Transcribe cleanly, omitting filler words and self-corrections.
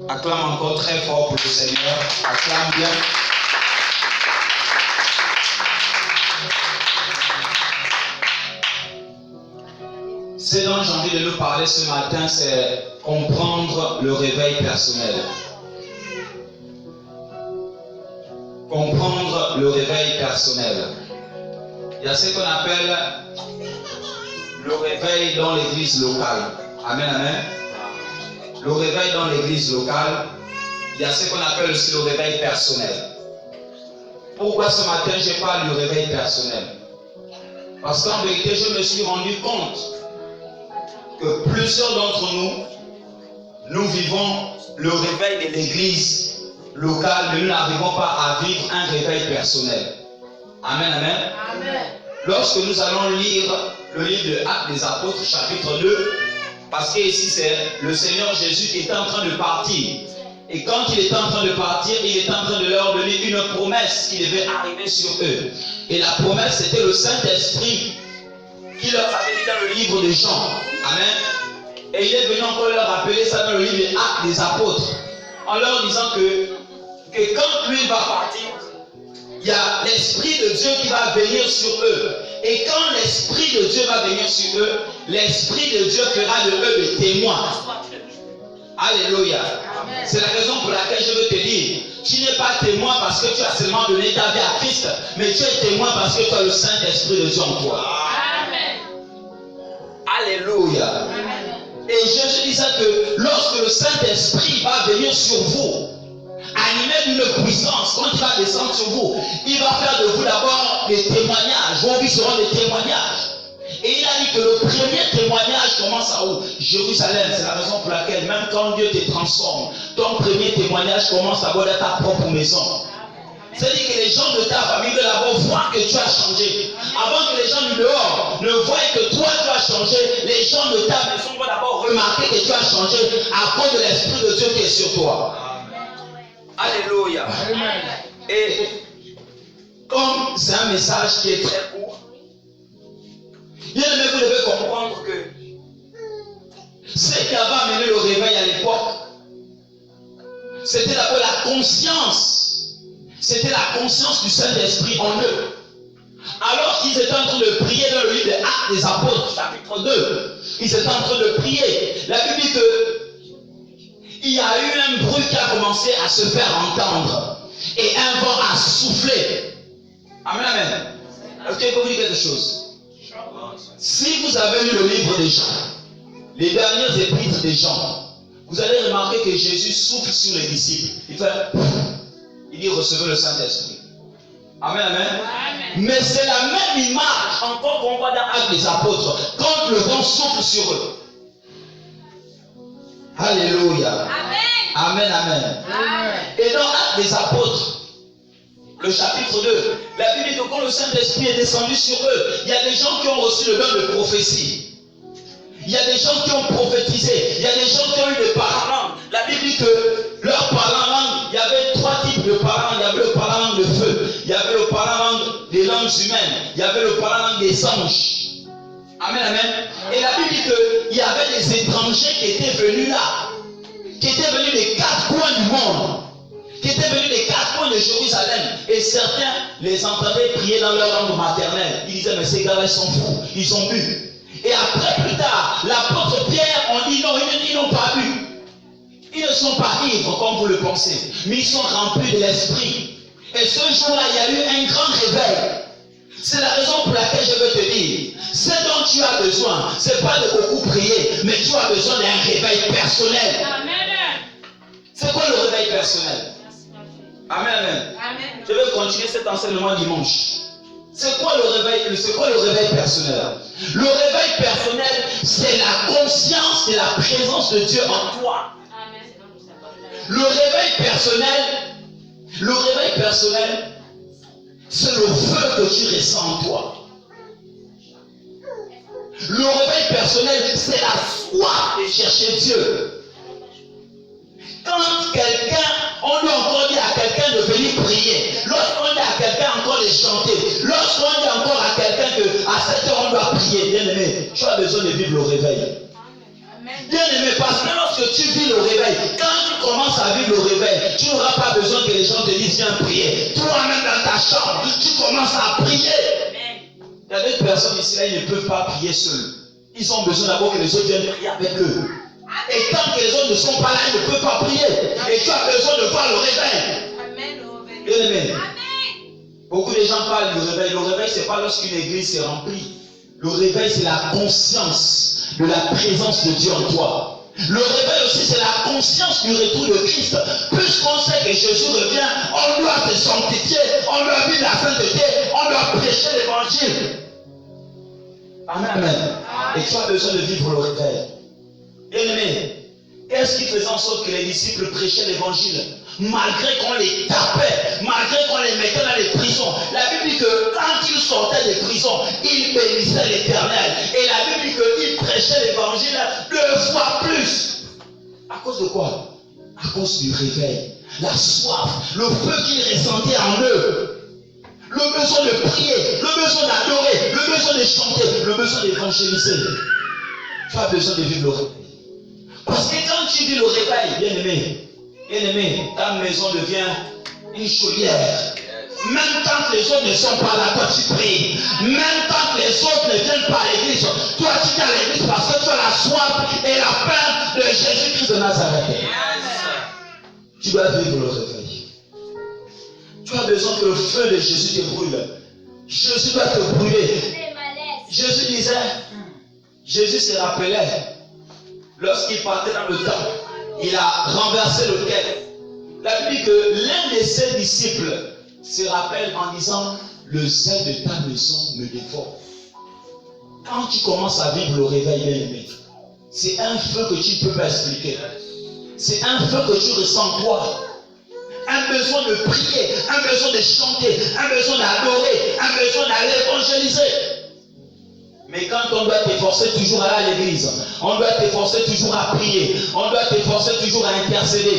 Acclame encore très fort pour le Seigneur. Acclame bien. Ce dont j'ai envie de nous parler ce matin, c'est comprendre le réveil personnel. Comprendre le réveil personnel. Il y a ce qu'on appelle le réveil dans l'église locale. Amen, amen. Le réveil dans l'église locale. Il y a ce qu'on appelle aussi le réveil personnel. Pourquoi ce matin je parle du réveil personnel? Parce qu'en vérité, je me suis rendu compte que plusieurs d'entre nous, nous vivons le réveil de l'église locale, mais nous n'arrivons pas à vivre un réveil personnel. Amen, amen. Amen. Lorsque nous allons lire le livre de Actes des Apôtres, chapitre 2, parce que ici c'est le Seigneur Jésus qui est en train de partir. Et quand il est en train de partir, il est en train de leur donner une promesse qui devait arriver sur eux. Et la promesse, c'était le Saint-Esprit qui leur avait dit dans le livre de Jean. Amen. Et il est venu encore leur rappeler ça dans le livre des Actes des Apôtres, en leur disant que quand lui va partir, il y a l'Esprit de Dieu qui va venir sur eux. Et quand l'Esprit de Dieu va venir sur eux, l'Esprit de Dieu fera de eux des témoins. Alléluia. C'est la raison pour laquelle je veux te dire, tu n'es pas témoin parce que tu as seulement donné ta vie à Christ, mais tu es témoin parce que tu as le Saint-Esprit de Dieu en toi. Amen. Alléluia. Amen. Et je disais que lorsque le Saint-Esprit va venir sur vous, animé d'une puissance, quand il va descendre sur vous, il va faire de vous d'abord des témoignages. Vos vies seront des témoignages. Et il a dit que le premier témoignage commence à où? Jérusalem. C'est la raison pour laquelle même quand Dieu te transforme, ton premier témoignage commence d'abord dans ta propre maison. C'est-à-dire que les gens de ta famille doivent d'abord voir que tu as changé. Avant que les gens du dehors ne voient que toi tu as changé, les gens de ta maison vont d'abord remarquer que tu as changé à cause de l'Esprit de Dieu qui est sur toi. Alléluia. Amen. Et comme c'est un message qui est très court, bien aimé, vous devez comprendre que ce qui avait amené le réveil à l'époque, c'était d'abord la conscience. C'était la conscience du Saint-Esprit en eux. Alors qu'ils étaient en train de prier dans le livre des Actes des Apôtres, chapitre 2, ils étaient en train de prier. La Bible dit que il y a eu un bruit qui a commencé à se faire entendre. Et un vent a soufflé. Amen, amen. Est-ce que je peux vous dire quelque chose? Si vous avez lu le livre des Jean, les dernières épîtres des Jean, vous allez remarquer que Jésus souffle sur les disciples. Il dit recevez le Saint-Esprit. Amen, amen. Amen. Mais c'est la même image encore qu'on voit dans Actes des Apôtres, quand le vent souffle sur eux. Alléluia. Amen. Amen, amen. Amen. Et dans Actes des Apôtres, le chapitre 2, la Bible dit que quand le Saint-Esprit est descendu sur eux, il y a des gens qui ont reçu le don de prophétie. Il y a des gens qui ont prophétisé. Il y a des gens qui ont eu des parents. La Bible dit que leur parlant langue, il y avait trois types de parents. Il y avait le parlant langue de feu. Il y avait le parlant langue des langues humaines. Il y avait le parlant langue des anges. Amen, amen. Et la Bible dit qu'il y avait des étrangers qui étaient venus là, qui étaient venus des quatre coins du monde, qui étaient venus des quatre coins de Jérusalem. Et certains les entendaient prier dans leur langue maternelle. Ils disaient, mais ces gars-là, ils sont fous, ils ont bu. Et après, plus tard, l'apôtre Pierre, on dit non, ils n'ont pas bu. Ils ne sont pas ivres comme vous le pensez, mais ils sont remplis de l'esprit. Et ce jour-là, il y a eu un grand réveil. C'est la raison pour laquelle je veux te dire, ce dont tu as besoin, ce n'est pas de beaucoup prier, mais tu as besoin d'un réveil personnel. Amen. C'est quoi le réveil personnel? Amen, amen. Amen. Je vais continuer cet enseignement dimanche. C'est quoi le réveil personnel? Le réveil personnel, c'est la conscience de la présence de Dieu en toi. Le réveil personnel, c'est le feu que tu ressens en toi. Le réveil personnel, c'est la foi de chercher Dieu. Quand on lui encore dit à quelqu'un de venir prier, lorsqu'on dit à quelqu'un encore de chanter, lorsqu'on dit encore à quelqu'un qu'à cette heure on doit prier, bien aimé, tu as besoin de vivre le réveil. Bien aimé, parce que lorsque tu vis le réveil, quand tu commences à à vivre le réveil, tu n'auras pas besoin que les gens te disent viens prier. Toi-même dans ta chambre, tu commences à prier. Il y a d'autres personnes ici, là, ils ne peuvent pas prier seuls. Ils ont besoin d'abord que les autres viennent prier avec eux. Et tant que les autres ne sont pas là, ils ne peuvent pas prier. Et tu as besoin de voir le réveil. Bien aimé. Beaucoup de gens parlent du réveil. Le réveil, ce n'est pas lorsqu'une église s'est remplie. Le réveil, c'est la conscience de la présence de Dieu en toi. Le réveil aussi, c'est la conscience du retour de Christ. Puisqu'on sait que Jésus revient, on doit se sanctifier, on doit vivre la sainteté, on doit prêcher l'évangile. Amen, amen. Et tu as besoin de vivre le réveil. Bien-aimé, qu'est-ce qui faisait en sorte que les disciples prêchaient l'évangile? Malgré qu'on les tapait, malgré qu'on les mettait dans les prisons. La Bible dit que quand ils sortaient des prisons, ils bénissaient l'Éternel. Et la Bible dit qu'ils prêchaient l'évangile 2 fois plus. À cause de quoi? À cause du réveil, la soif, le feu qu'ils ressentaient en eux. Le besoin de prier, le besoin d'adorer, le besoin de chanter, le besoin d'évangéliser. Tu as besoin de vivre le réveil. Parce que quand tu vis le réveil, bien-aimé, ta maison devient une chaudière. Même quand les autres ne sont pas là, toi tu pries. Même quand les autres ne viennent pas à l'église, toi tu viens à l'église parce que tu as la soif et la faim de Jésus-Christ de Nazareth. Tu dois vivre le réveil. Tu as besoin que le feu de Jésus te brûle. Jésus doit te brûler. Jésus disait, Jésus se rappelait, lorsqu'il partait dans le temple, il a renversé le quai. La Bible dit que l'un de ses disciples se rappelle en disant, le zèle de ta maison me dévore. Quand tu commences à vivre le réveil, bien-aimé, c'est un feu que tu ne peux pas expliquer. C'est un feu que tu ressens toi. Un besoin de prier, un besoin de chanter, un besoin d'adorer, un besoin d'aller évangéliser. Mais quand on doit t'efforcer toujours à aller à l'église, on doit t'efforcer toujours à prier, on doit t'efforcer toujours à intercéder.